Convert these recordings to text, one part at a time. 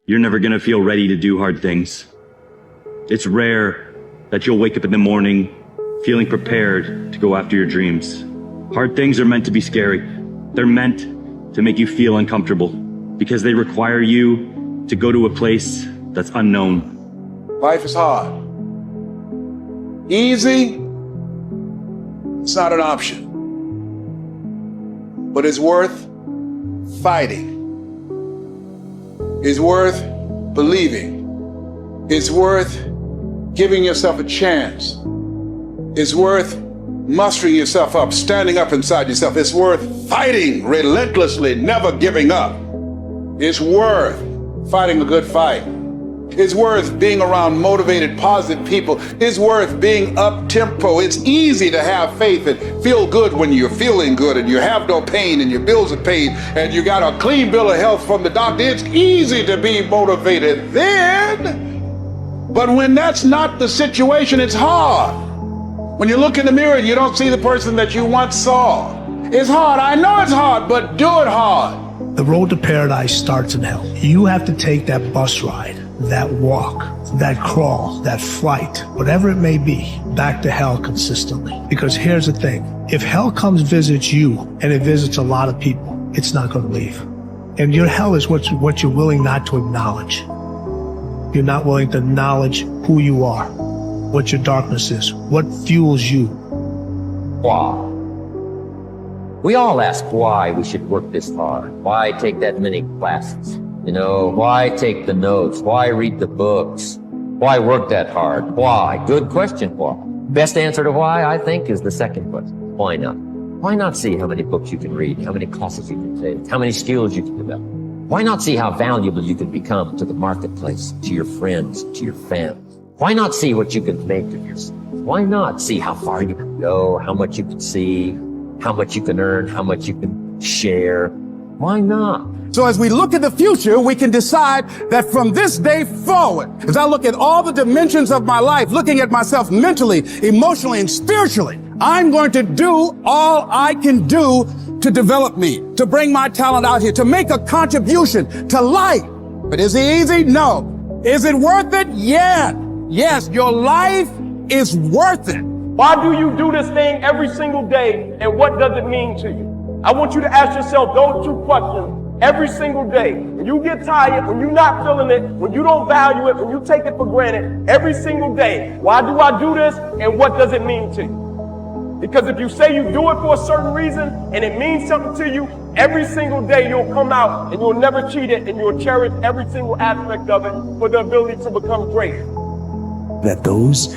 you're never gonna feel ready to do hard things. It's rare that you'll wake up in the morning feeling prepared to go after your dreams. Hard things are meant to be scary. They're meant to make you feel uncomfortable because they require you to go to a place that's unknown. Life is hard. Easy, it's not an option. But it's worth fighting. It's worth believing. It's worth giving yourself a chance. It's worth mustering yourself up, standing up inside yourself. It's worth fighting relentlessly, never giving up. It's worth fighting a good fight. It's worth being around motivated, positive people. It's worth being up-tempo. It's easy to have faith and feel good when you're feeling good and you have no pain and your bills are paid and you got a clean bill of health from the doctor. It's easy to be motivated then. But when that's not the situation, it's hard. When you look in the mirror and you don't see the person that you once saw. It's hard. I know it's hard, but do it hard. The road to paradise starts in hell. You have to take that bus ride, that walk, that crawl, that flight, whatever it may be, back to hell consistently. Because here's the thing, if hell comes visits you, and it visits a lot of people, it's not going to leave. And your hell is what you're willing not to acknowledge. You're not willing to acknowledge who you are, what your darkness is, what fuels you. Why? We all ask why we should work this hard. Why take that many classes? You know, why take the notes? Why read the books? Why work that hard? Why? Good question, why? Best answer to why, I think, is the second question. Why not? Why not see how many books you can read, how many classes you can take, how many skills you can develop? Why not see how valuable you can become to the marketplace, to your friends, to your family? Why not see what you can make of yourself? Why not see how far you can go, how much you can see, how much you can earn, how much you can share? Why not? So as we look at the future, we can decide that from this day forward, as I look at all the dimensions of my life, looking at myself mentally, emotionally, and spiritually, I'm going to do all I can do to develop me, to bring my talent out here, to make a contribution to life. But is it easy? No. Is it worth it? Yeah. Yes, your life is worth it. Why do you do this thing every single day, and what does it mean to you? I want you to ask yourself those two questions every single day. When you get tired, when you're not feeling it, when you don't value it, when you take it for granted, every single day. Why do I do this, and what does it mean to you? Because if you say you do it for a certain reason, and it means something to you, every single day you'll come out, and you'll never cheat it, and you'll cherish every single aspect of it for the ability to become great. That those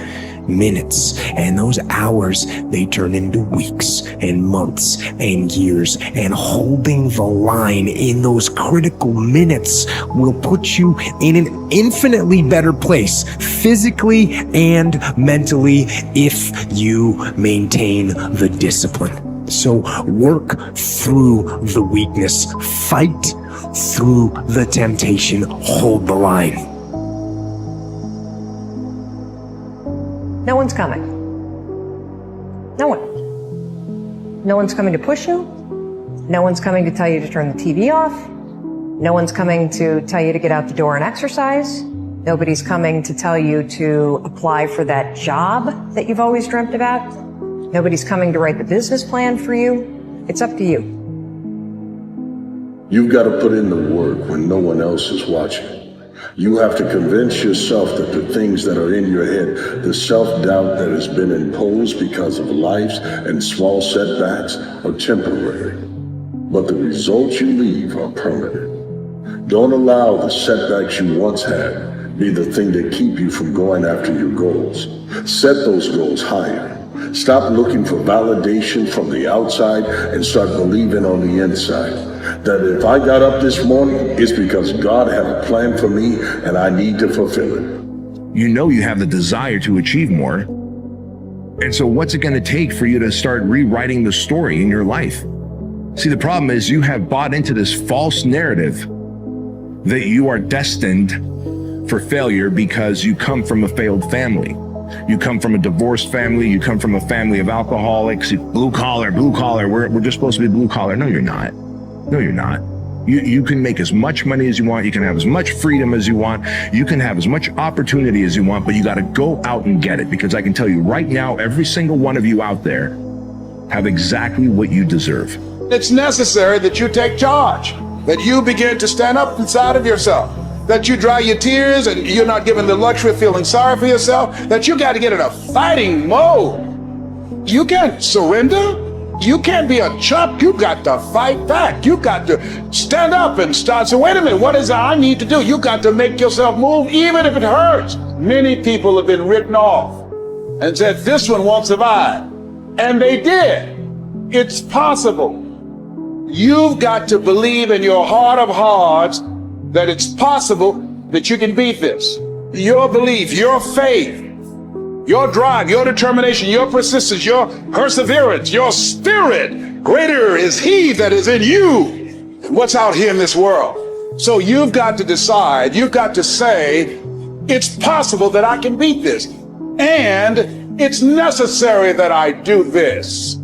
minutes and those hours, they turn into weeks and months and years, and holding the line in those critical minutes will put you in an infinitely better place, physically and mentally, if you maintain the discipline. So work through the weakness, fight through the temptation, hold the line. No one's coming. No one. No one's coming to push you. No one's coming to tell you to turn the TV off. No one's coming to tell you to get out the door and exercise. Nobody's coming to tell you to apply for that job that you've always dreamt about. Nobody's coming to write the business plan for you. It's up to you. You've got to put in the work when no one else is watching. You have to convince yourself that the things that are in your head, the self-doubt that has been imposed because of life and small setbacks, are temporary. But the results you leave are permanent. Don't allow the setbacks you once had be the thing that keep you from going after your goals. Set those goals higher. Stop looking for validation from the outside and start believing on the inside. That if I got up this morning, it's because God had a plan for me and I need to fulfill it. You know you have the desire to achieve more. And so what's it going to take for you to start rewriting the story in your life? See, the problem is you have bought into this false narrative that you are destined for failure because you come from a failed family. You come from a divorced family. You come from a family of alcoholics. Blue collar. We're just supposed to be blue collar. No, you're not. No, you're not. You can make as much money as you want. You can have as much freedom as you want. You can have as much opportunity as you want, but you got to go out and get it, because I can tell you right now, every single one of you out there have exactly what you deserve. It's necessary that you take charge, that you begin to stand up inside of yourself, that you dry your tears and you're not given the luxury of feeling sorry for yourself, that you got to get in a fighting mode. You can't surrender. You can't be a chump. You got to fight back. You got to stand up and start. So wait a minute, what is it I need to do? You got to make yourself move, even if it hurts. Many people have been written off and said, this one won't survive. And they did. It's possible. You've got to believe in your heart of hearts that it's possible that you can beat this. Your belief, your faith, your drive, your determination, your persistence, your perseverance, your spirit. Greater is he that is in you than what's out here in this world. So you've got to decide, you've got to say, it's possible that I can beat this. And it's necessary that I do this.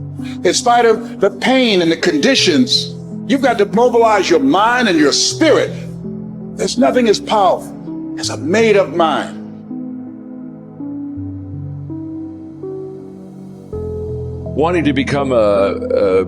In spite of the pain and the conditions, you've got to mobilize your mind and your spirit. There's nothing as powerful as a made-up mind. Wanting to become a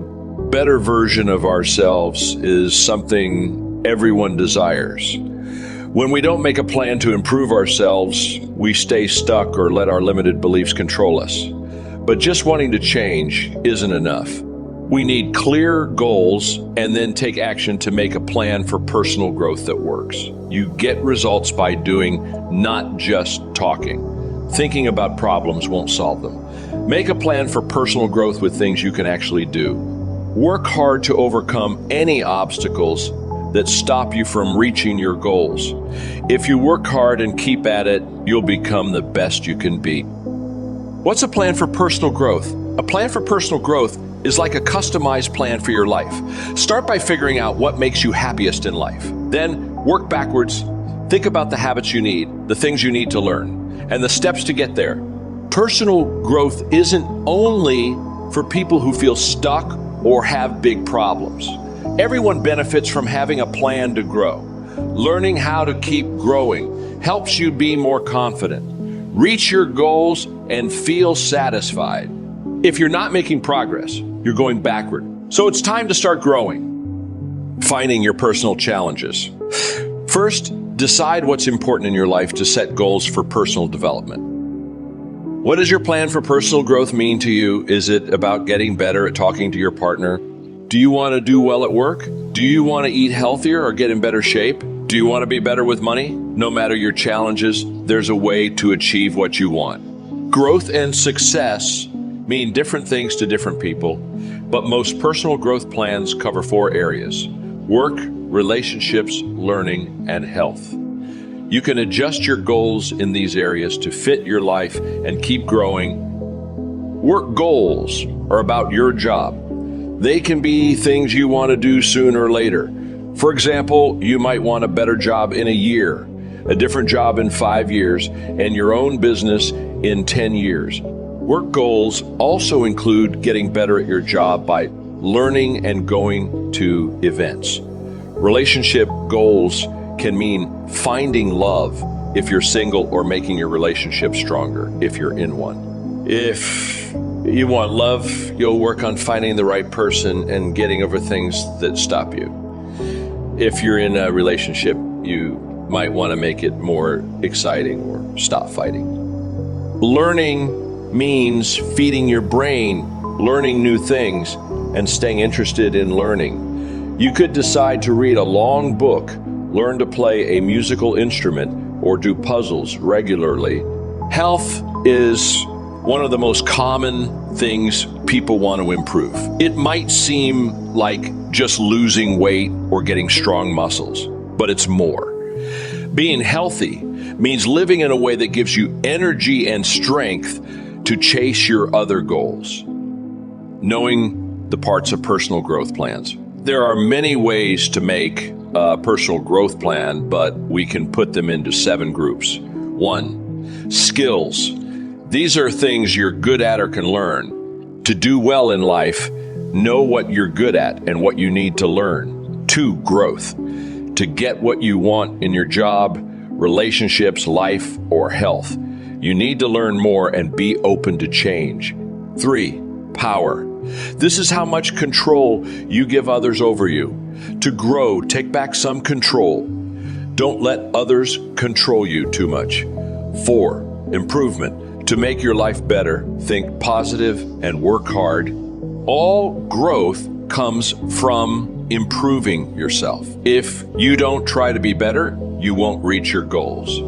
better version of ourselves is something everyone desires. When we don't make a plan to improve ourselves, we stay stuck or let our limited beliefs control us. But just wanting to change isn't enough. We need clear goals and then take action to make a plan for personal growth that works. You get results by doing, not just talking. Thinking about problems won't solve them. Make a plan for personal growth with things you can actually do. Work hard to overcome any obstacles that stop you from reaching your goals. If you work hard and keep at it, you'll become the best you can be. What's a plan for personal growth? A plan for personal growth is like a customized plan for your life. Start by figuring out what makes you happiest in life. Then work backwards. Think about the habits you need, the things you need to learn, and the steps to get there. Personal growth isn't only for people who feel stuck or have big problems. Everyone benefits from having a plan to grow. Learning how to keep growing helps you be more confident, reach your goals, and feel satisfied. If you're not making progress, you're going backward. So it's time to start growing. Finding your personal challenges. First, decide what's important in your life to set goals for personal development. What does your plan for personal growth mean to you? Is it about getting better at talking to your partner? Do you want to do well at work? Do you want to eat healthier or get in better shape? Do you want to be better with money? No matter your challenges, there's a way to achieve what you want. Growth and success mean different things to different people, but most personal growth plans cover 4 areas: work, relationships, learning, and health. You can adjust your goals in these areas to fit your life and keep growing. Work goals are about your job. They can be things you want to do sooner or later. For example, you might want a better job in a year, a different job in 5 years, and your own business in 10 years. Work goals also include getting better at your job by learning and going to events. Relationship goals can mean finding love if you're single, or making your relationship stronger if you're in one. If you want love, you'll work on finding the right person and getting over things that stop you. If you're in a relationship, you might want to make it more exciting or stop fighting. Learning means feeding your brain, learning new things, and staying interested in learning. You could decide to read a long book, learn to play a musical instrument, or do puzzles regularly. Health is one of the most common things people want to improve. It might seem like just losing weight or getting strong muscles, but it's more. Being healthy means living in a way that gives you energy and strength to chase your other goals. Knowing the parts of personal growth plans. There are many ways to make a personal growth plan, but we can put them into 7 groups. 1, skills. These are things you're good at or can learn. To do well in life, know what you're good at and what you need to learn. 2, growth. To get what you want in your job, relationships, life, or health, you need to learn more and be open to change. 3, power. This is how much control you give others over you. To grow, take back some control. Don't let others control you too much. 4, improvement. To make your life better, think positive and work hard. All growth comes from improving yourself. If you don't try to be better, you won't reach your goals.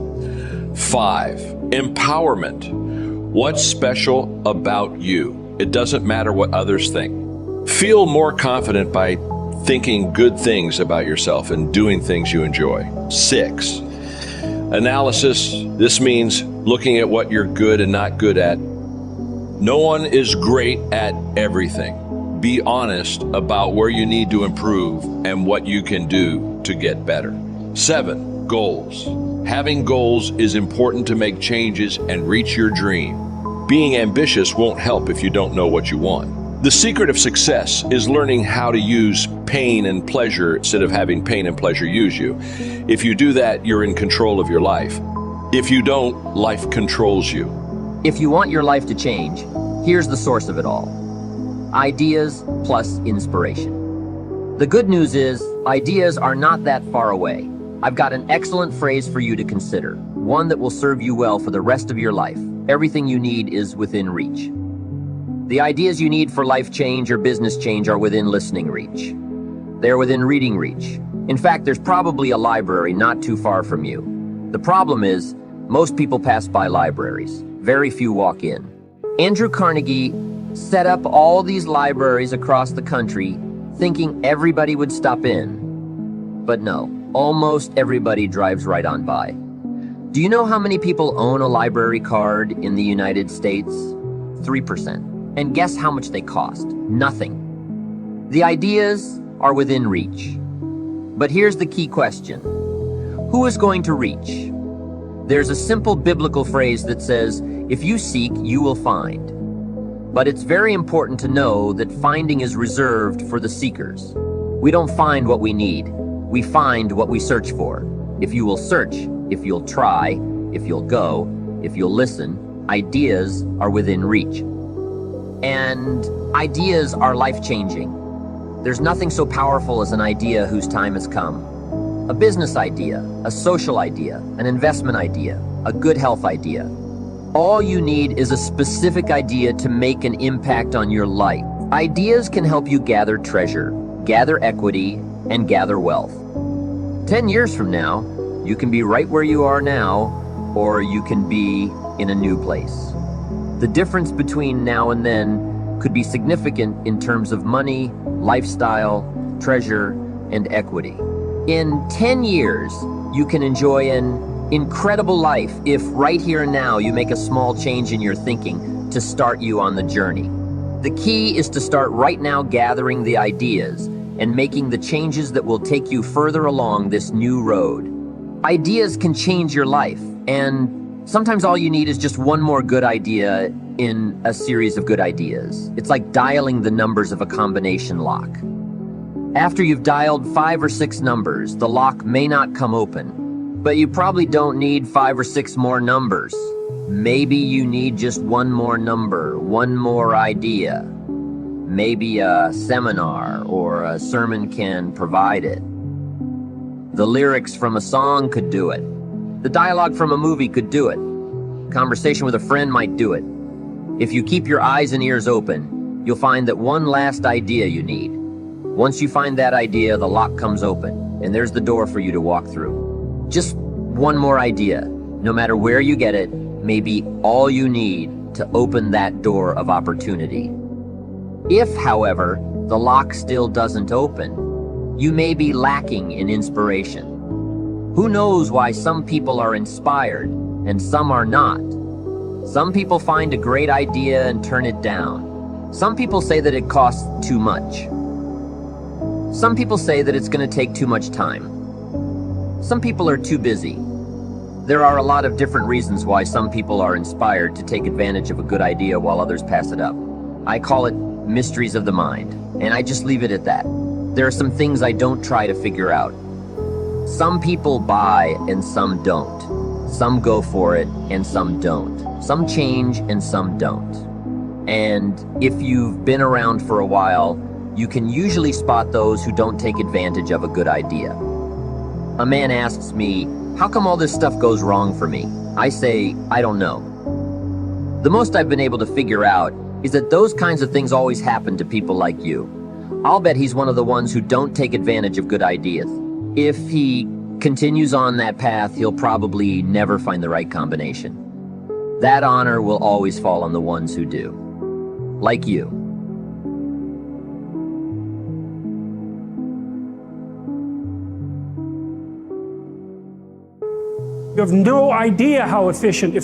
5, empowerment. What's special about you? It doesn't matter what others think. Feel more confident by thinking good things about yourself and doing things you enjoy. 6, analysis. This means looking at what you're good and not good at. No one is great at everything. Be honest about where you need to improve and what you can do to get better. 7, goals. Having goals is important to make changes and reach your dream. Being ambitious won't help if you don't know what you want. The secret of success is learning how to use pain and pleasure instead of having pain and pleasure use you. If you do that, you're in control of your life. If you don't, life controls you. If you want your life to change, here's the source of it all. Ideas plus inspiration. The good news is, ideas are not that far away. I've got an excellent phrase for you to consider, one that will serve you well for the rest of your life. Everything you need is within reach. The ideas you need for life change or business change are within listening reach. They're within reading reach. In fact, there's probably a library not too far from you. The problem is, most people pass by libraries. Very few walk in. Andrew Carnegie set up all these libraries across the country thinking everybody would stop in. But no, almost everybody drives right on by. Do you know how many people own a library card in the United States? 3%. And guess how much they cost? Nothing. The ideas are within reach. But here's the key question. Who is going to reach? There's a simple biblical phrase that says, if you seek, you will find. But it's very important to know that finding is reserved for the seekers. We don't find what we need. We find what we search for. If you will search, if you'll try, if you'll go, if you'll listen, ideas are within reach. And ideas are life-changing. There's nothing so powerful as an idea whose time has come. A business idea, a social idea, an investment idea, a good health idea. All you need is a specific idea to make an impact on your life. Ideas can help you gather treasure, gather equity, and gather wealth. 10 years from now, you can be right where you are now, or you can be in a new place. The difference between now and then could be significant in terms of money, lifestyle, treasure, and equity. In 10 years, you can enjoy an incredible life if right here and now you make a small change in your thinking to start you on the journey. The key is to start right now gathering the ideas and making the changes that will take you further along this new road. Ideas can change your life, and sometimes all you need is just one more good idea in a series of good ideas. It's like dialing the numbers of a combination lock. After you've dialed 5 or 6 numbers, the lock may not come open, but you probably don't need 5 or 6 more numbers. Maybe you need just one more number, one more idea. Maybe a seminar or a sermon can provide it. The lyrics from a song could do it. The dialogue from a movie could do it. Conversation with a friend might do it. If you keep your eyes and ears open, you'll find that one last idea you need. Once you find that idea, the lock comes open, and there's the door for you to walk through. Just one more idea, no matter where you get it, may be all you need to open that door of opportunity. If, however, the lock still doesn't open, you may be lacking in inspiration. Who knows why some people are inspired and some are not? Some people find a great idea and turn it down. Some people say that it costs too much. Some people say that it's going to take too much time. Some people are too busy. There are a lot of different reasons why some people are inspired to take advantage of a good idea while others pass it up. I call it mysteries of the mind, and I just leave it at that. there are some things I don't try to figure out. Some people buy and some don't. Some go for it and some don't. Some change and some don't. And if you've been around for a while, you can usually spot those who don't take advantage of a good idea. A man asks me, how come all this stuff goes wrong for me? I say, I don't know. The most I've been able to figure out is that those kinds of things always happen to people like you. I'll bet he's one of the ones who don't take advantage of good ideas. If he continues on that path, he'll probably never find the right combination. That honor will always fall on the ones who do. Like you. You have no idea how efficient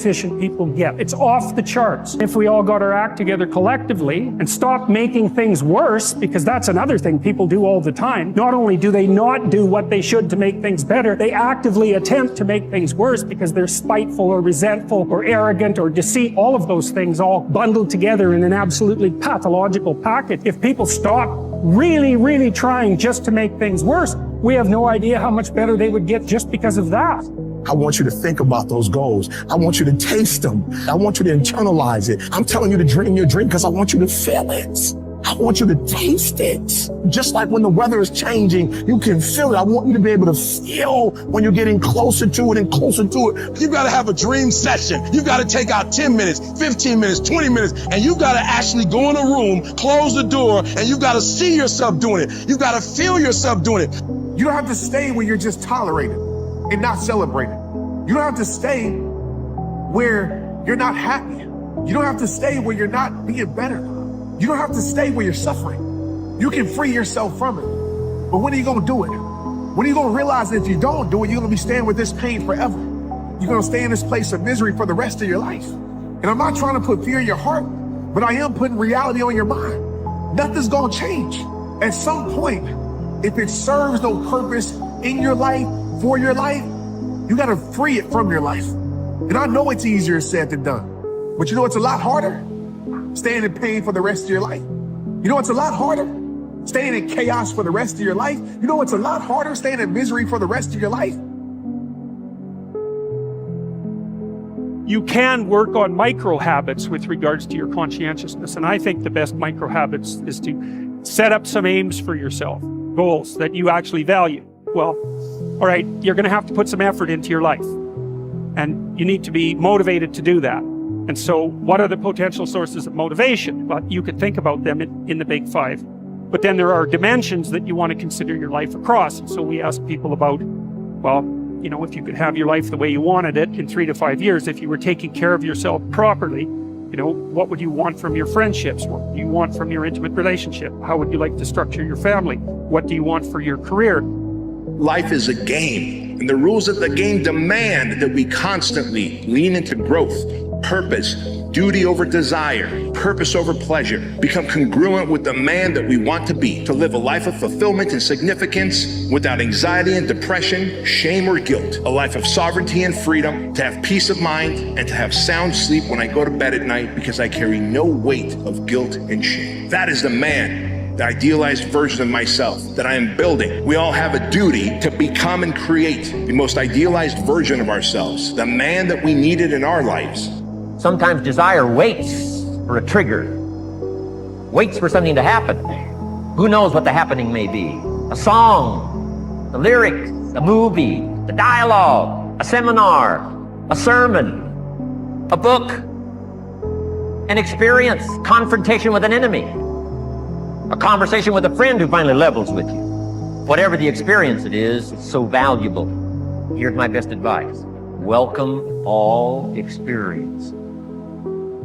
people get. It's off the charts. If we all got our act together collectively and stopped making things worse, because that's another thing people do all the time. Not only do they not do what they should to make things better, they actively attempt to make things worse because they're spiteful or resentful or arrogant or deceit, all of those things all bundled together in an absolutely pathological package. If people stop really trying just to make things worse, we have no idea how much better they would get just because of that. I want you to think about those goals. I want you to taste them. I want you to internalize it. I'm telling you to dream your dream because I want you to feel it. I want you to taste it. Just like when the weather is changing, you can feel it. I want you to be able to feel when you're getting closer to it and closer to it. You got to have a dream session. You got to take out 10 minutes, 15 minutes, 20 minutes, and you got to actually go in a room, close the door, and you got to see yourself doing it. You got to feel yourself doing it. You don't have to stay where you're just tolerated and not celebrated. You don't have to stay where you're not happy. You don't have to stay where you're not being better. You don't have to stay where you're suffering. You can free yourself from it. But when are you going to do it? When are you going to realize that if you don't do it, you're going to be staying with this pain forever? You're going to stay in this place of misery for the rest of your life. And I'm not trying to put fear in your heart, but I am putting reality on your mind. Nothing's going to change. At some point, if it serves no purpose in your life, for your life, you got to free it from your life. And I know it's easier said than done. But you know it's a lot harder? Staying in pain for the rest of your life. You know it's a lot harder? Staying in chaos for the rest of your life. You know it's a lot harder? Staying in misery for the rest of your life. You can work on micro habits with regards to your conscientiousness. And I think the best micro habits is to set up some aims for yourself, goals that you actually value. Well, all right, you're going to have to put some effort into your life. And you need to be motivated to do that. And so what are the potential sources of motivation? Well, you could think about them in the big five. But then there are dimensions that you want to consider your life across. And so we ask people about, well, you know, if you could have your life the way you wanted it in 3 to 5 years, if you were taking care of yourself properly, you know, what would you want from your friendships? What do you want from your intimate relationship? How would you like to structure your family? What do you want for your career? Life is a game, and the rules of the game demand that we constantly lean into growth, purpose, duty over desire, purpose over pleasure, become congruent with the man that we want to be, to live a life of fulfillment and significance without anxiety and depression, shame or guilt, a life of sovereignty and freedom, to have peace of mind, and to have sound sleep when I go to bed at night because I carry no weight of guilt and shame. That is the man, the idealized version of myself that I am building. We all have a duty to become and create the most idealized version of ourselves, the man that we needed in our lives. Sometimes desire waits for a trigger, waits for something to happen. Who knows what the happening may be? A song, the lyrics, a movie, the dialogue, a seminar, a sermon, a book, an experience, confrontation with an enemy, a conversation with a friend who finally levels with you. Whatever the experience it is, it's so valuable. Here's my best advice. Welcome all experience.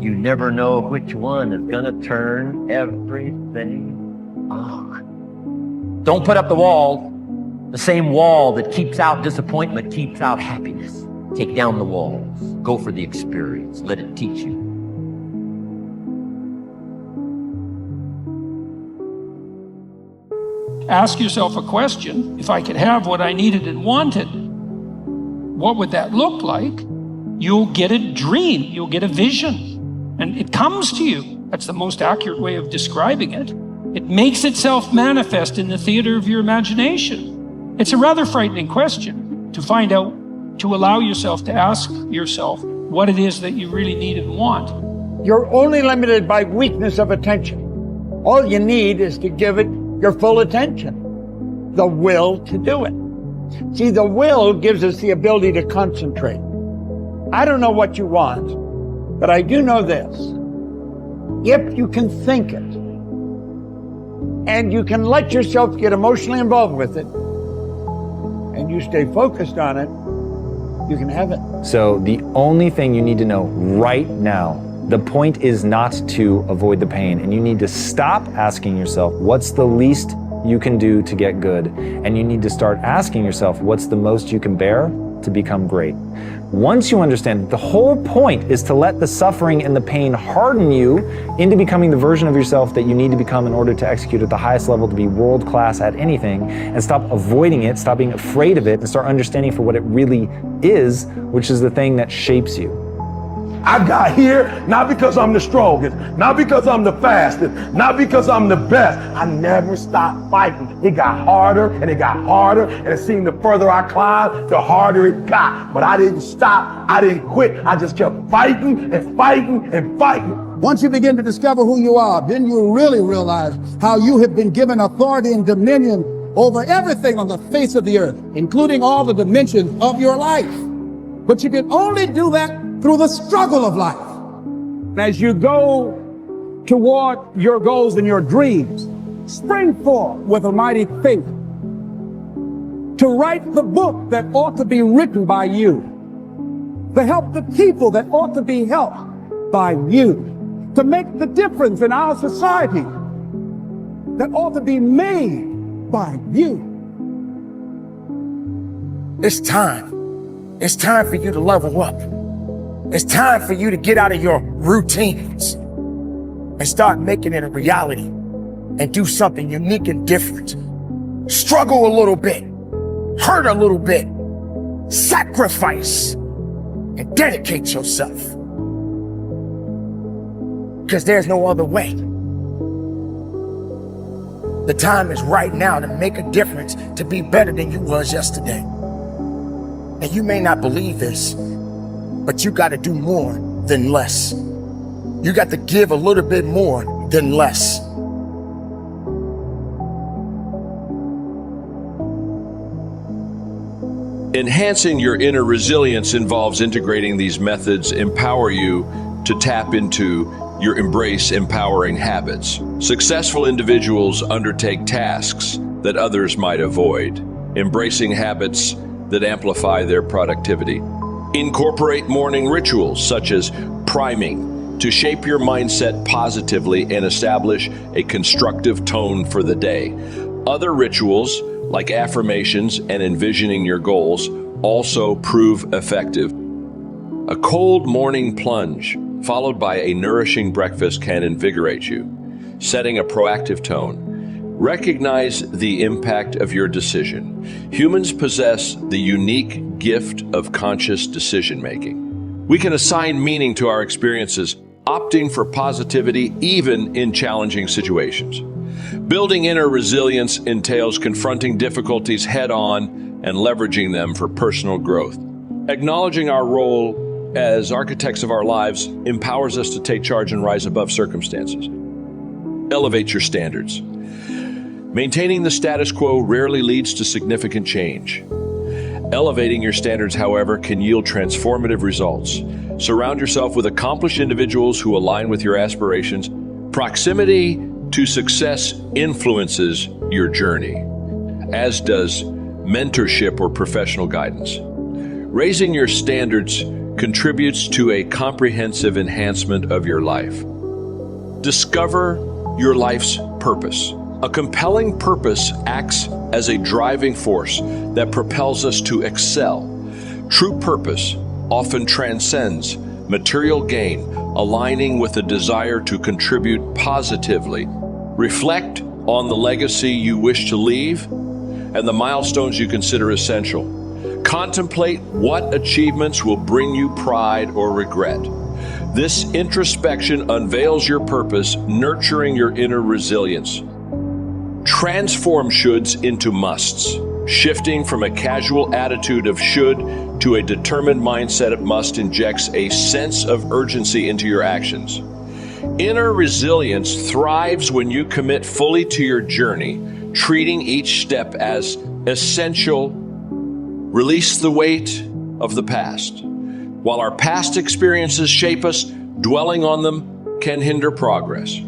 You never know which one is gonna turn everything on. Don't put up the wall. The same wall that keeps out disappointment keeps out happiness. Take down the walls. Go for the experience. Let it teach you. Ask yourself a question. If I could have what I needed and wanted, what would that look like? You'll get a dream. You'll get a vision. And it comes to you. That's the most accurate way of describing it. It makes itself manifest in the theater of your imagination. It's a rather frightening question to find out, to allow yourself to ask yourself what it is that you really need and want. You're only limited by weakness of attention. All you need is to give it your full attention, the will to do it. See, the will gives us the ability to concentrate. I don't know what you want, but I do know this. If you can think it, and you can let yourself get emotionally involved with it, and you stay focused on it, you can have it. So the only thing you need to know right now, the point is not to avoid the pain, and you need to stop asking yourself, what's the least you can do to get good? And you need to start asking yourself, what's the most you can bear to become great? Once you understand the whole point is to let the suffering and the pain harden you into becoming the version of yourself that you need to become in order to execute at the highest level, to be world class at anything, and stop avoiding it, stop being afraid of it, and start understanding for what it really is, which is the thing that shapes you. I got here not because I'm the strongest, not because I'm the fastest, not because I'm the best. I never stopped fighting. It got harder and it got harder, and it seemed the further I climbed, the harder it got. But I didn't stop. I didn't quit. I just kept fighting and fighting and fighting. Once you begin to discover who you are, then you really realize how you have been given authority and dominion over everything on the face of the earth, including all the dimensions of your life. But you can only do that through the struggle of life. As you go toward your goals and your dreams, spring forth with a mighty faith to write the book that ought to be written by you, to help the people that ought to be helped by you, to make the difference in our society that ought to be made by you. It's time. It's time for you to level up. It's time for you to get out of your routines and start making it a reality and do something unique and different. Struggle a little bit, hurt a little bit, sacrifice, and dedicate yourself. Because there's no other way. The time is right now to make a difference, to be better than you was yesterday. And you may not believe this, but you got to do more than less. You got to give a little bit more than less. Enhancing your inner resilience involves integrating these methods empower you to tap into your embrace empowering habits. Successful individuals undertake tasks that others might avoid, embracing habits that amplify their productivity. Incorporate morning rituals such as priming to shape your mindset positively and establish a constructive tone for the day. Other rituals like affirmations and envisioning your goals also prove effective. A cold morning plunge followed by a nourishing breakfast can invigorate you, setting a proactive tone. Recognize the impact of your decision. Humans possess the unique gift of conscious decision-making. We can assign meaning to our experiences, opting for positivity even in challenging situations. Building inner resilience entails confronting difficulties head-on and leveraging them for personal growth. Acknowledging our role as architects of our lives empowers us to take charge and rise above circumstances. Elevate your standards. Maintaining the status quo rarely leads to significant change. Elevating your standards, however, can yield transformative results. Surround yourself with accomplished individuals who align with your aspirations. Proximity to success influences your journey, as does mentorship or professional guidance. Raising your standards contributes to a comprehensive enhancement of your life. Discover your life's purpose. A compelling purpose acts as a driving force that propels us to excel. True purpose often transcends material gain, aligning with a desire to contribute positively. Reflect on the legacy you wish to leave and the milestones you consider essential. Contemplate what achievements will bring you pride or regret. This introspection unveils your purpose, nurturing your inner resilience. Transform shoulds into musts, shifting from a casual attitude of should to a determined mindset of must injects a sense of urgency into your actions. Inner resilience thrives when you commit fully to your journey, treating each step as essential. Release the weight of the past. While our past experiences shape us, dwelling on them can hinder progress.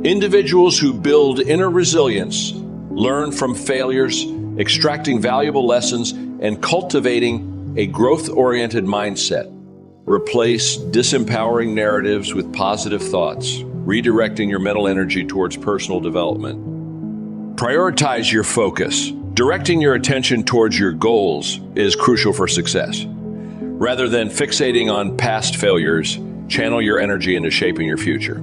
Individuals who build inner resilience learn from failures, extracting valuable lessons, and cultivating a growth-oriented mindset. Replace disempowering narratives with positive thoughts, redirecting your mental energy towards personal development. Prioritize your focus. Directing your attention towards your goals is crucial for success. Rather than fixating on past failures, channel your energy into shaping your future.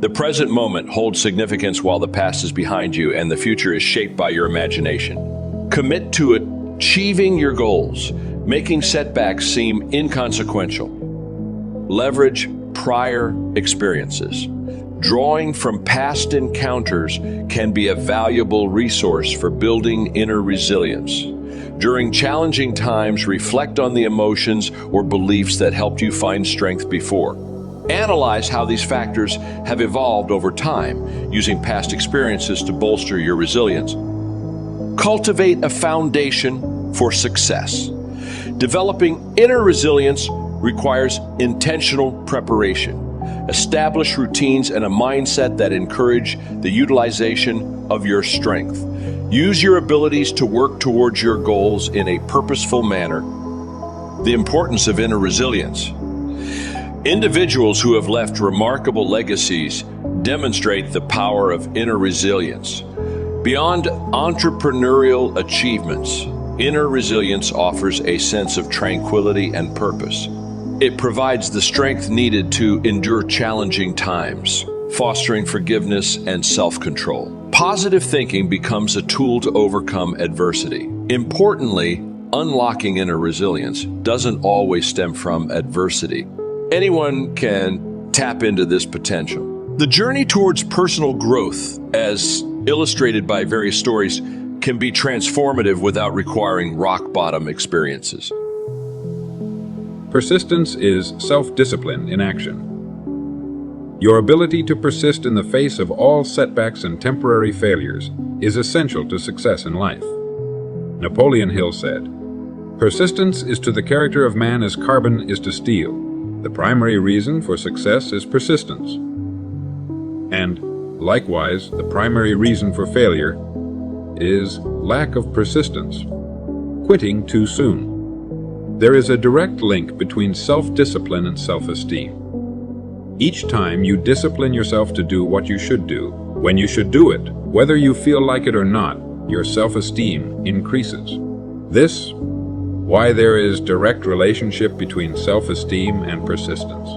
The present moment holds significance while the past is behind you and the future is shaped by your imagination. Commit to achieving your goals, making setbacks seem inconsequential. Leverage prior experiences. Drawing from past encounters can be a valuable resource for building inner resilience. During challenging times, reflect on the emotions or beliefs that helped you find strength before. Analyze how these factors have evolved over time, using past experiences to bolster your resilience. Cultivate a foundation for success. Developing inner resilience requires intentional preparation. Establish routines and a mindset that encourage the utilization of your strength. Use your abilities to work towards your goals in a purposeful manner. The importance of inner resilience. Individuals who have left remarkable legacies demonstrate the power of inner resilience. Beyond entrepreneurial achievements, inner resilience offers a sense of tranquility and purpose. It provides the strength needed to endure challenging times, fostering forgiveness and self-control. Positive thinking becomes a tool to overcome adversity. Importantly, unlocking inner resilience doesn't always stem from adversity. Anyone can tap into this potential. The journey towards personal growth, as illustrated by various stories, can be transformative without requiring rock-bottom experiences. Persistence is self-discipline in action. Your ability to persist in the face of all setbacks and temporary failures is essential to success in life. Napoleon Hill said, "Persistence is to the character of man as carbon is to steel. The primary reason for success is persistence." And, likewise, the primary reason for failure is lack of persistence, quitting too soon. There is a direct link between self-discipline and self-esteem. Each time you discipline yourself to do what you should do, when you should do it, whether you feel like it or not, your self-esteem increases. This, why there is direct relationship between self-esteem and persistence.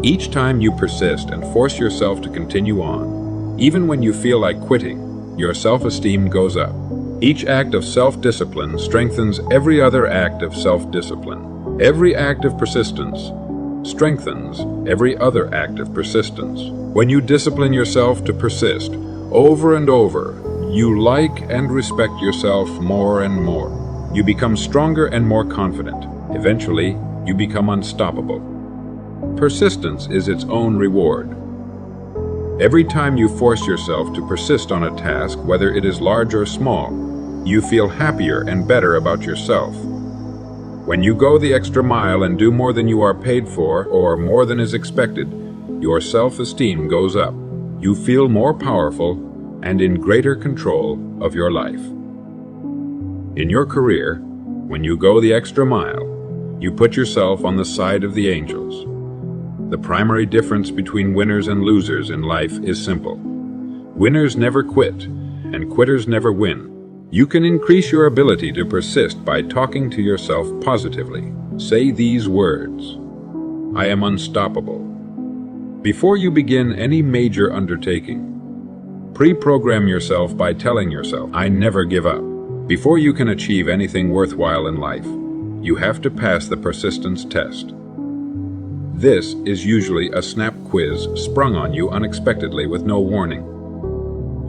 Each time you persist and force yourself to continue on, even when you feel like quitting, your self-esteem goes up. Each act of self-discipline strengthens every other act of self-discipline. Every act of persistence strengthens every other act of persistence. When you discipline yourself to persist over and over, you like and respect yourself more and more. You become stronger and more confident. Eventually, you become unstoppable. Persistence is its own reward. Every time you force yourself to persist on a task, whether it is large or small, you feel happier and better about yourself. When you go the extra mile and do more than you are paid for or more than is expected, your self-esteem goes up. You feel more powerful and in greater control of your life. In your career, when you go the extra mile, you put yourself on the side of the angels. The primary difference between winners and losers in life is simple. Winners never quit, and quitters never win. You can increase your ability to persist by talking to yourself positively. Say these words: I am unstoppable. Before you begin any major undertaking, pre-program yourself by telling yourself, I never give up. Before you can achieve anything worthwhile in life, you have to pass the persistence test. This is usually a snap quiz sprung on you unexpectedly with no warning.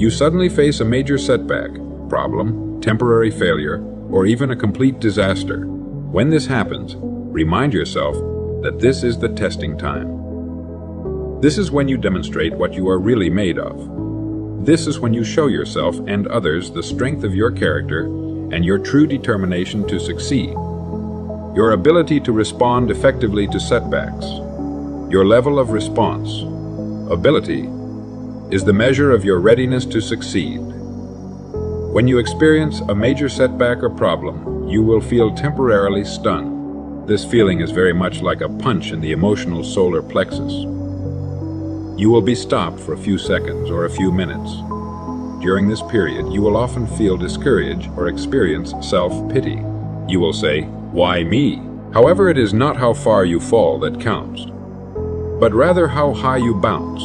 You suddenly face a major setback, problem, temporary failure, or even a complete disaster. When this happens, remind yourself that this is the testing time. This is when you demonstrate what you are really made of. This is when you show yourself and others the strength of your character and your true determination to succeed. Your ability to respond effectively to setbacks. Your level of response. Ability is the measure of your readiness to succeed. When you experience a major setback or problem, you will feel temporarily stunned. This feeling is very much like a punch in the emotional solar plexus. You will be stopped for a few seconds or a few minutes. During this period, you will often feel discouraged or experience self-pity. You will say, "Why me?" However, it is not how far you fall that counts, but rather how high you bounce.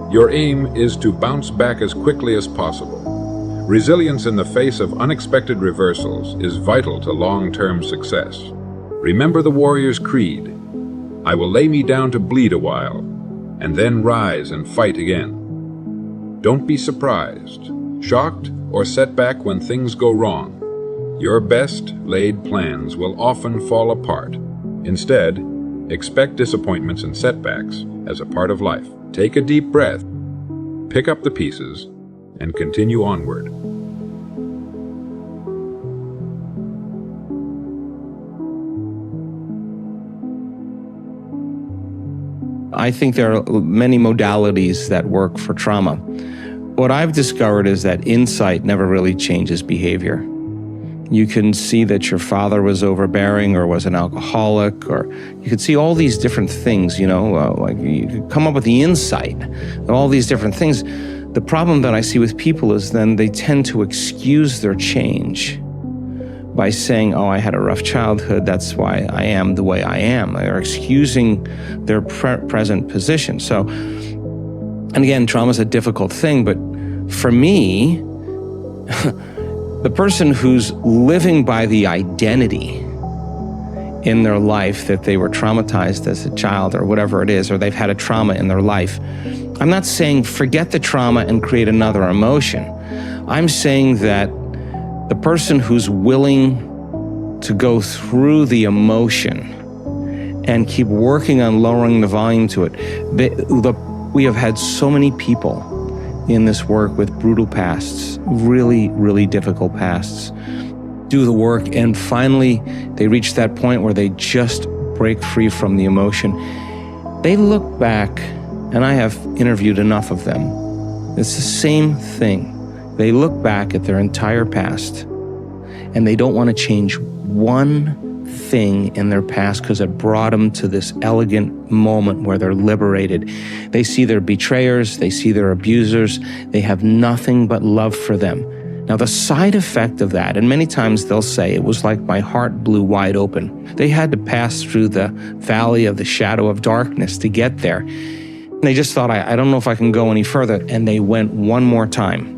Your aim is to bounce back as quickly as possible. Resilience in the face of unexpected reversals is vital to long-term success. Remember the warrior's creed, "I will lay me down to bleed a while, and then rise and fight again." Don't be surprised, shocked, or set back when things go wrong. Your best laid plans will often fall apart. Instead, expect disappointments and setbacks as a part of life. Take a deep breath, pick up the pieces, and continue onward. I think there are many modalities that work for trauma. What I've discovered is that insight never really changes behavior. You can see that your father was overbearing or was an alcoholic, or you could see all these different things, like you could come up with the insight of all these different things. The problem that I see with people is then they tend to excuse their change by saying, "Oh, I had a rough childhood, that's why I am the way I am." They're excusing their present position. So, and again, trauma is a difficult thing, but for me, the person who's living by the identity in their life that they were traumatized as a child or whatever it is, or they've had a trauma in their life, I'm not saying forget the trauma and create another emotion. I'm saying that the person who's willing to go through the emotion and keep working on lowering the volume to it. We have had so many people in this work with brutal pasts, really, really difficult pasts, do the work, and finally they reach that point where they just break free from the emotion. They look back, and I have interviewed enough of them. It's the same thing. They look back at their entire past, and they don't want to change one thing in their past because it brought them to this elegant moment where they're liberated. They see their betrayers, they see their abusers, they have nothing but love for them. Now, the side effect of that, and many times they'll say, it was like my heart blew wide open. They had to pass through the valley of the shadow of darkness to get there. And they just thought, I don't know if I can go any further. And they went one more time.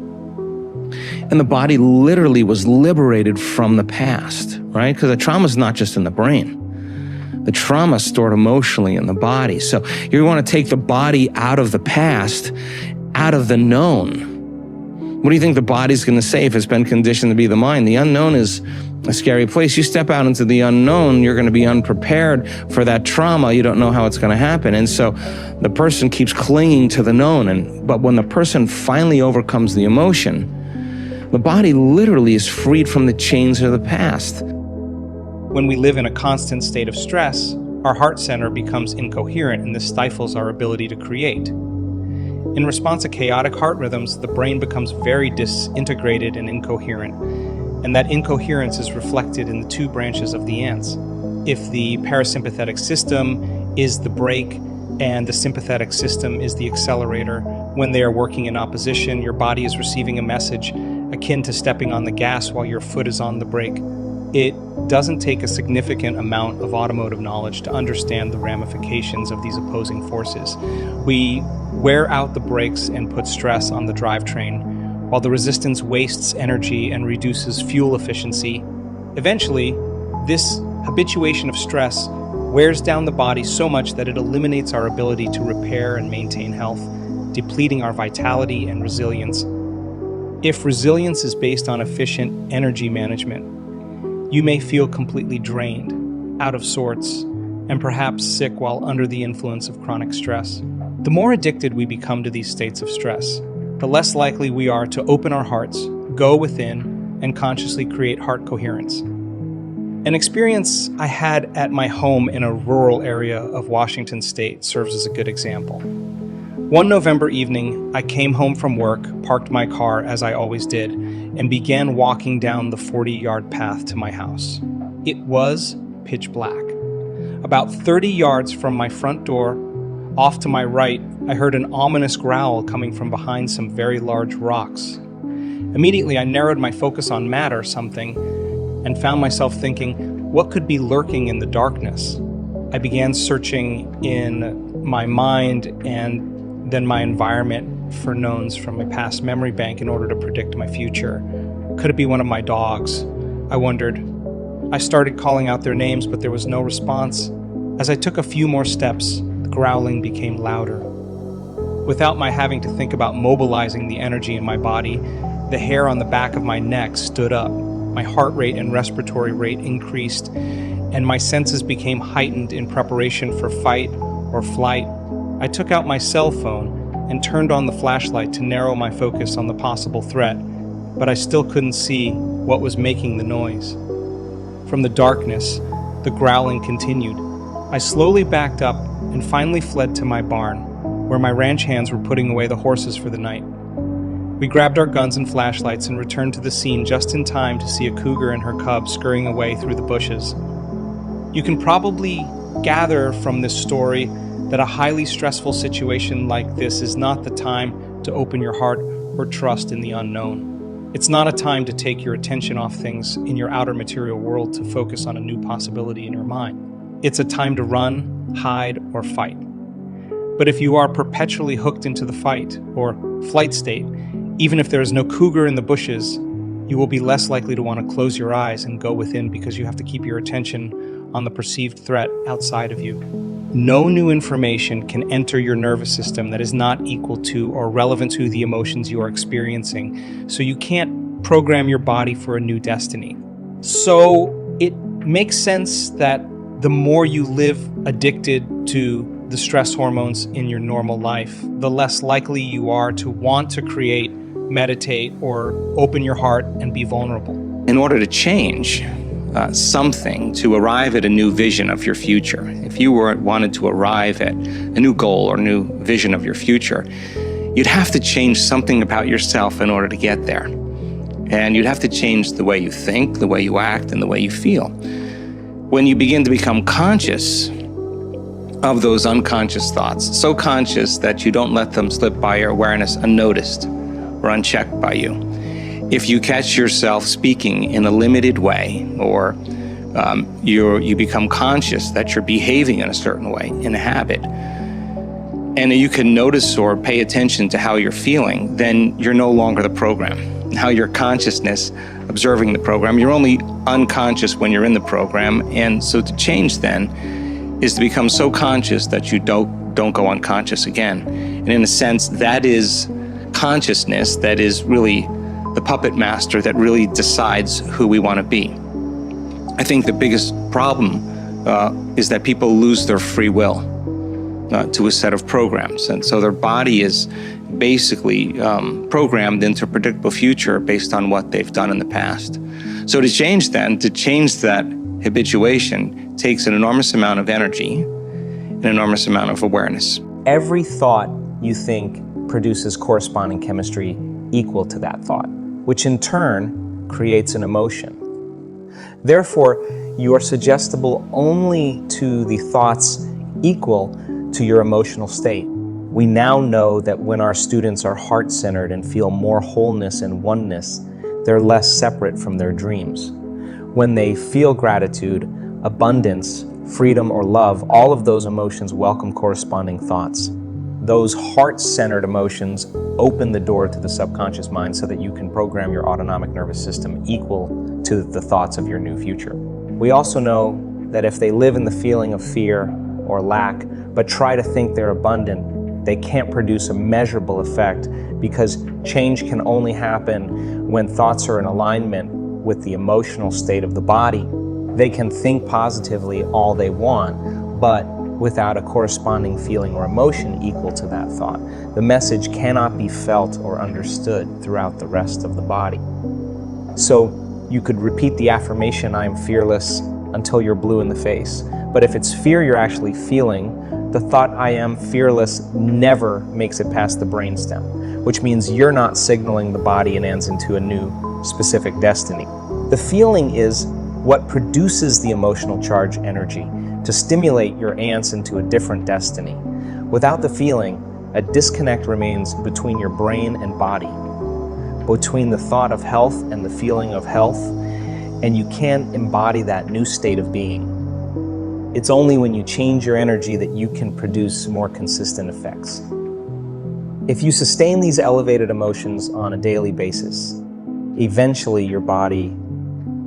And the body literally was liberated from the past, right? Because the trauma is not just in the brain. The trauma is stored emotionally in the body. So you want to take the body out of the past, out of the known. What do you think the body's going to say if it's been conditioned to be the mind? The unknown is a scary place. You step out into the unknown, you're going to be unprepared for that trauma. You don't know how it's going to happen. And so the person keeps clinging to the known. But when the person finally overcomes the emotion, the body literally is freed from the chains of the past. When we live in a constant state of stress, our heart center becomes incoherent, and this stifles our ability to create. In response to chaotic heart rhythms, the brain becomes very disintegrated and incoherent, and that incoherence is reflected in the two branches of the ants. If the parasympathetic system is the brake and the sympathetic system is the accelerator, when they are working in opposition, your body is receiving a message akin to stepping on the gas while your foot is on the brake. It doesn't take a significant amount of automotive knowledge to understand the ramifications of these opposing forces. We wear out the brakes and put stress on the drivetrain, while the resistance wastes energy and reduces fuel efficiency. Eventually, this habituation of stress wears down the body so much that it eliminates our ability to repair and maintain health, depleting our vitality and resilience. If resilience is based on efficient energy management, you may feel completely drained, out of sorts, and perhaps sick while under the influence of chronic stress. The more addicted we become to these states of stress, the less likely we are to open our hearts, go within, and consciously create heart coherence. An experience I had at my home in a rural area of Washington state serves as a good example. One November evening, I came home from work, parked my car as I always did, and began walking down the 40-yard path to my house. It was pitch black. About 30 yards from my front door, off to my right, I heard an ominous growl coming from behind some very large rocks. Immediately, I narrowed my focus on matter, something, and found myself thinking, what could be lurking in the darkness? I began searching in my mind and then my environment for knowns from my past memory bank in order to predict my future. Could it be one of my dogs? I wondered. I started calling out their names, but there was no response. As I took a few more steps, the growling became louder. Without my having to think about mobilizing the energy in my body, the hair on the back of my neck stood up. My heart rate and respiratory rate increased, and my senses became heightened in preparation for fight or flight. I took out my cell phone and turned on the flashlight to narrow my focus on the possible threat, but I still couldn't see what was making the noise. From the darkness, the growling continued. I slowly backed up and finally fled to my barn, where my ranch hands were putting away the horses for the night. We grabbed our guns and flashlights and returned to the scene just in time to see a cougar and her cub scurrying away through the bushes. You can probably gather from this story that a highly stressful situation like this is not the time to open your heart or trust in the unknown. It's not a time to take your attention off things in your outer material world to focus on a new possibility in your mind. It's a time to run, hide, or fight. But if you are perpetually hooked into the fight or flight state, even if there is no cougar in the bushes, you will be less likely to want to close your eyes and go within because you have to keep your attention on the perceived threat outside of you. No new information can enter your nervous system that is not equal to or relevant to the emotions you are experiencing, so you can't program your body for a new destiny. So it makes sense that the more you live addicted to the stress hormones in your normal life, the less likely you are to want to create, meditate, or open your heart and be vulnerable. In order to change something, to arrive at a new vision of your future, if you wanted to arrive at a new goal or new vision of your future, you'd have to change something about yourself in order to get there. And you'd have to change the way you think, the way you act, and the way you feel. When you begin to become conscious of those unconscious thoughts, so conscious that you don't let them slip by your awareness unnoticed or unchecked by you. If you catch yourself speaking in a limited way, or you become conscious that you're behaving in a certain way, in a habit, and you can notice or pay attention to how you're feeling, then you're no longer the program. Now your consciousness observing the program, you're only unconscious when you're in the program, and so to change then is to become so conscious that you don't go unconscious again. And in a sense, that is consciousness that is really the puppet master that really decides who we want to be. I think the biggest problem is that people lose their free will to a set of programs. And so their body is basically programmed into a predictable future based on what they've done in the past. So to change that habituation takes an enormous amount of energy, an enormous amount of awareness. Every thought you think produces corresponding chemistry equal to that thought, which in turn creates an emotion. Therefore, you are suggestible only to the thoughts equal to your emotional state. We now know that when our students are heart-centered and feel more wholeness and oneness, they're less separate from their dreams. When they feel gratitude, abundance, freedom, or love, all of those emotions welcome corresponding thoughts. Those heart-centered emotions open the door to the subconscious mind so that you can program your autonomic nervous system equal to the thoughts of your new future. We also know that if they live in the feeling of fear or lack, but try to think they're abundant, they can't produce a measurable effect because change can only happen when thoughts are in alignment with the emotional state of the body. They can think positively all they want, but without a corresponding feeling or emotion equal to that thought, the message cannot be felt or understood throughout the rest of the body. So you could repeat the affirmation, "I am fearless," until you're blue in the face. But if it's fear you're actually feeling, the thought "I am fearless" never makes it past the brainstem, which means you're not signaling the body and ends into a new specific destiny. The feeling is what produces the emotional charge energy to stimulate your ants into a different destiny. Without the feeling, a disconnect remains between your brain and body, between the thought of health and the feeling of health, and you can't embody that new state of being. It's only when you change your energy that you can produce more consistent effects. If you sustain these elevated emotions on a daily basis, eventually your body,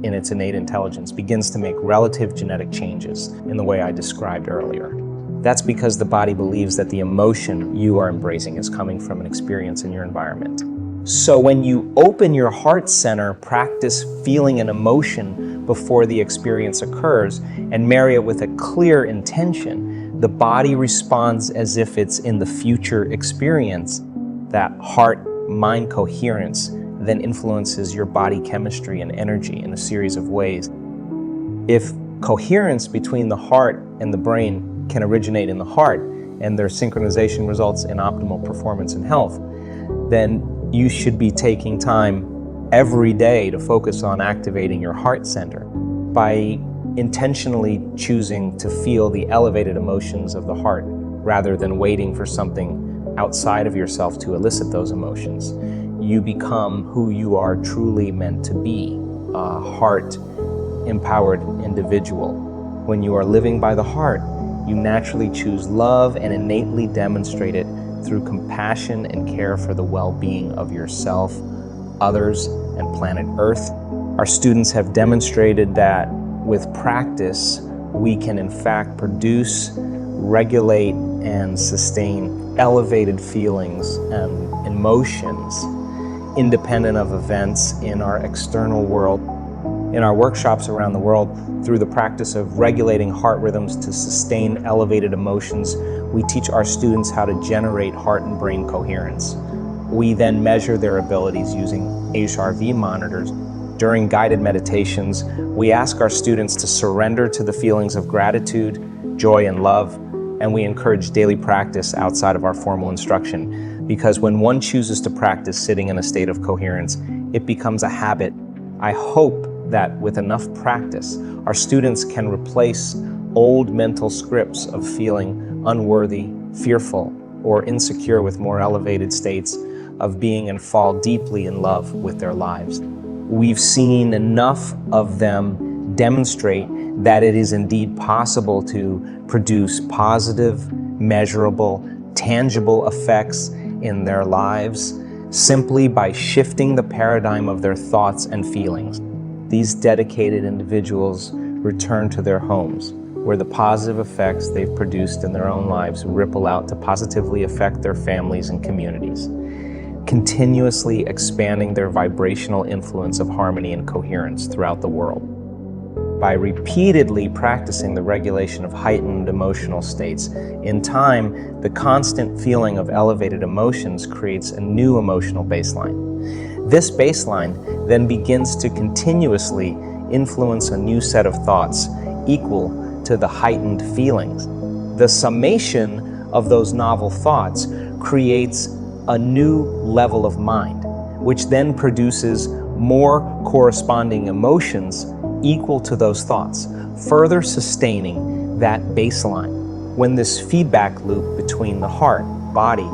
in its innate intelligence, begins to make relative genetic changes in the way I described earlier. That's because the body believes that the emotion you are embracing is coming from an experience in your environment. So when you open your heart center, practice feeling an emotion before the experience occurs, and marry it with a clear intention, the body responds as if it's in the future experience. That heart-mind coherence then influences your body chemistry and energy in a series of ways. If coherence between the heart and the brain can originate in the heart, and their synchronization results in optimal performance and health, then you should be taking time every day to focus on activating your heart center by intentionally choosing to feel the elevated emotions of the heart rather than waiting for something outside of yourself to elicit those emotions. You become who you are truly meant to be, a heart-empowered individual. When you are living by the heart, you naturally choose love and innately demonstrate it through compassion and care for the well-being of yourself, others, and planet Earth. Our students have demonstrated that with practice, we can in fact produce, regulate, and sustain elevated feelings and emotions independent of events in our external world. In our workshops around the world, through the practice of regulating heart rhythms to sustain elevated emotions, we teach our students how to generate heart and brain coherence. We then measure their abilities using HRV monitors. During guided meditations, we ask our students to surrender to the feelings of gratitude, joy, and love, and we encourage daily practice outside of our formal instruction. Because when one chooses to practice sitting in a state of coherence, it becomes a habit. I hope that with enough practice, our students can replace old mental scripts of feeling unworthy, fearful, or insecure with more elevated states of being and fall deeply in love with their lives. We've seen enough of them demonstrate that it is indeed possible to produce positive, measurable, tangible effects in their lives simply by shifting the paradigm of their thoughts and feelings. These dedicated individuals return to their homes, where the positive effects they've produced in their own lives ripple out to positively affect their families and communities, continuously expanding their vibrational influence of harmony and coherence throughout the world. By repeatedly practicing the regulation of heightened emotional states, in time, the constant feeling of elevated emotions creates a new emotional baseline. This baseline then begins to continuously influence a new set of thoughts equal to the heightened feelings. The summation of those novel thoughts creates a new level of mind, which then produces more corresponding emotions equal to those thoughts, further sustaining that baseline. When this feedback loop between the heart, body,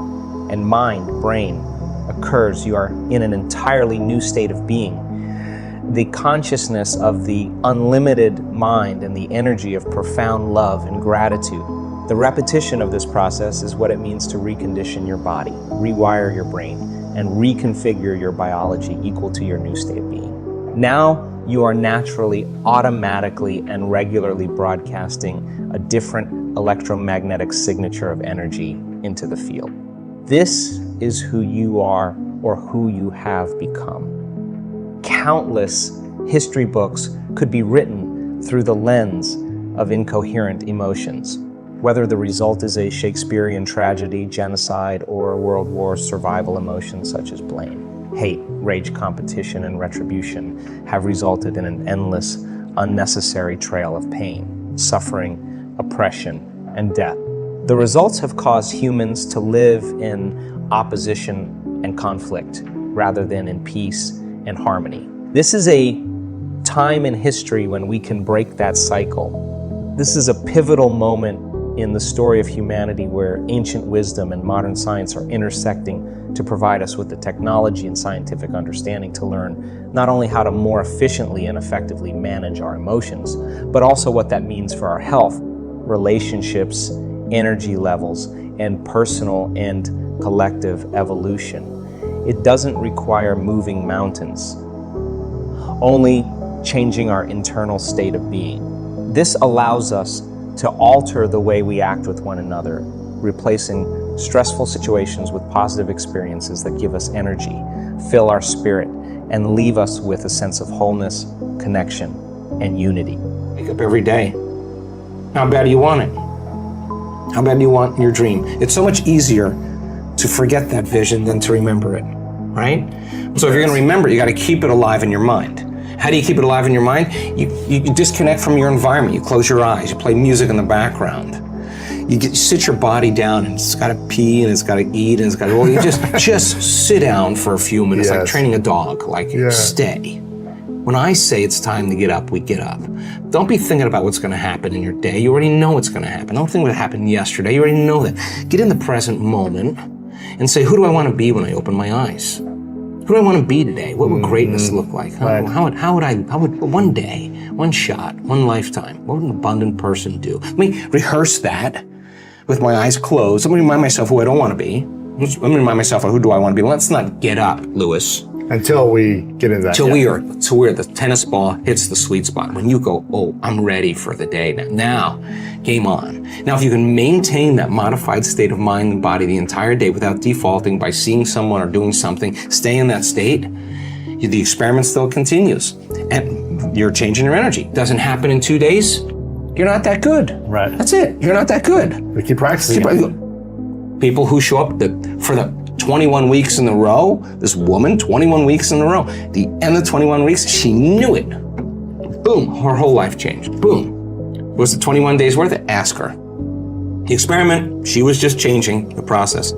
and mind, brain occurs, you are in an entirely new state of being. The consciousness of the unlimited mind and the energy of profound love and gratitude. The repetition of this process is what it means to recondition your body, rewire your brain, and reconfigure your biology equal to your new state of being. Now, you are naturally, automatically, and regularly broadcasting a different electromagnetic signature of energy into the field. This is who you are or who you have become. Countless history books could be written through the lens of incoherent emotions, whether the result is a Shakespearean tragedy, genocide, or a World War survival emotion such as blame. Hate, rage, competition, and retribution have resulted in an endless, unnecessary trail of pain, suffering, oppression, and death. The results have caused humans to live in opposition and conflict rather than in peace and harmony. This is a time in history when we can break that cycle. This is a pivotal moment in the story of humanity where ancient wisdom and modern science are intersecting to provide us with the technology and scientific understanding to learn not only how to more efficiently and effectively manage our emotions, but also what that means for our health, relationships, energy levels, and personal and collective evolution. It doesn't require moving mountains, only changing our internal state of being. This allows us to alter the way we act with one another, replacing stressful situations with positive experiences that give us energy, fill our spirit, and leave us with a sense of wholeness, connection, and unity. Wake up every day. How bad do you want it? How bad do you want your dream? It's so much easier to forget that vision than to remember it, right? So if you're going to remember it, you got to keep it alive in your mind. How do you keep it alive in your mind? You disconnect from your environment. You close your eyes. You play music in the background. You sit your body down, and it's got to pee, and it's got to eat, and it's got to. Well, you just sit down for a few minutes, like training a dog. Like stay. When I say it's time to get up, we get up. Don't be thinking about what's going to happen in your day. You already know what's going to happen. Don't think what happened yesterday. You already know that. Get in the present moment and say, who do I want to be when I open my eyes? Who do I want to be today? What would greatness look like? How would one day, one shot, one lifetime, what would an abundant person do? Let me rehearse that with my eyes closed. Let me remind myself who I don't want to be. Let me remind myself of who do I want to be. Let's not get up, Lewis. Until we get into that. Till where the tennis ball hits the sweet spot. When you go, oh, I'm ready for the day now. Now, game on. Now, if you can maintain that modified state of mind and body the entire day without defaulting by seeing someone or doing something, stay in that state, the experiment still continues. And you're changing your energy. Doesn't happen in 2 days, you're not that good. Right. That's it. You're not that good. We keep practicing. People who show up for the 21 weeks in a row, this woman, 21 weeks in a row. The end of 21 weeks, she knew it. Boom, her whole life changed. Boom. Was it 21 days worth it? Ask her. The experiment, she was just changing the process.